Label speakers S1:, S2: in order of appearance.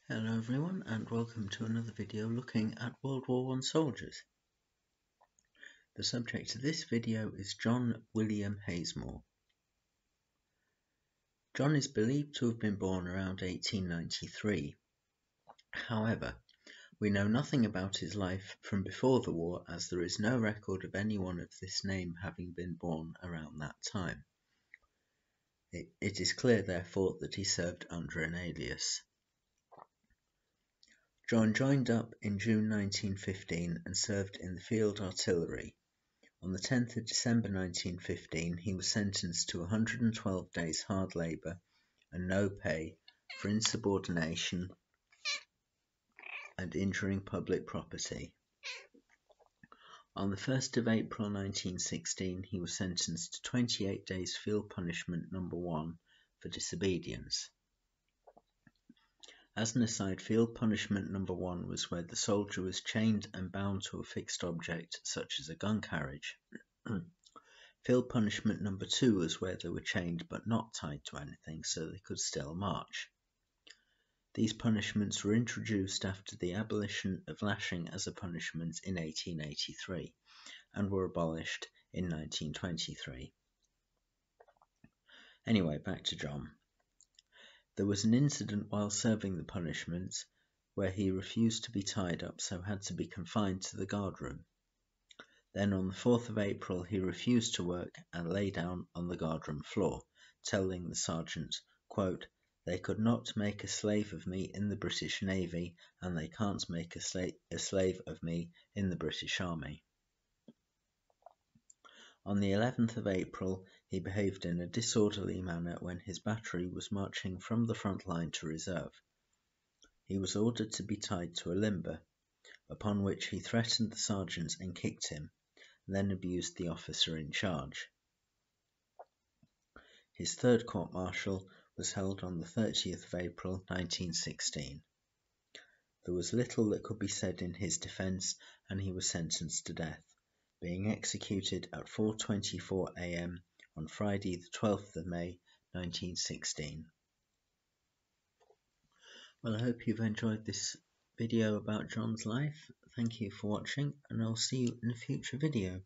S1: Hello everyone and welcome to another video looking at World War I soldiers. The subject of this video is John William Hasemore. John is believed to have been born around 1893. However, we know nothing about his life from before the war, as there is no record of anyone of this name having been born around that time. It is clear therefore that he served under an alias. John joined up in June 1915 and served in the Field Artillery. On the 10th of December 1915 he was sentenced to 112 days hard labour and no pay for insubordination and injuring public property. On the 1st of April 1916 he was sentenced to 28 days field punishment number 1 for disobedience. As an aside, field punishment number 1 was where the soldier was chained and bound to a fixed object such as a gun carriage. Field punishment number 2 was where they were chained but not tied to anything, so they could still march. These punishments were introduced after the abolition of lashing as a punishment in 1883 and were abolished in 1923. Anyway, back to John. There was an incident while serving the punishments where he refused to be tied up, so had to be confined to the guardroom. Then on the 4th of April he refused to work and lay down on the guardroom floor, telling the sergeant, quote, "They could not make a slave of me in the British Navy, and they can't make a slave of me in the British Army." On the 11th of April he behaved in a disorderly manner when his battery was marching from the front line to reserve. He was ordered to be tied to a limber, upon which he threatened the sergeant and kicked him, then abused the officer in charge. His third court-martial was held on the 30th of April 1916. There was little that could be said in his defence, and he was sentenced to death, being executed at 4:24 a.m. on Friday the 12th of May 1916. Well, I hope you've enjoyed this video about John's life. Thank you for watching, and I'll see you in a future video.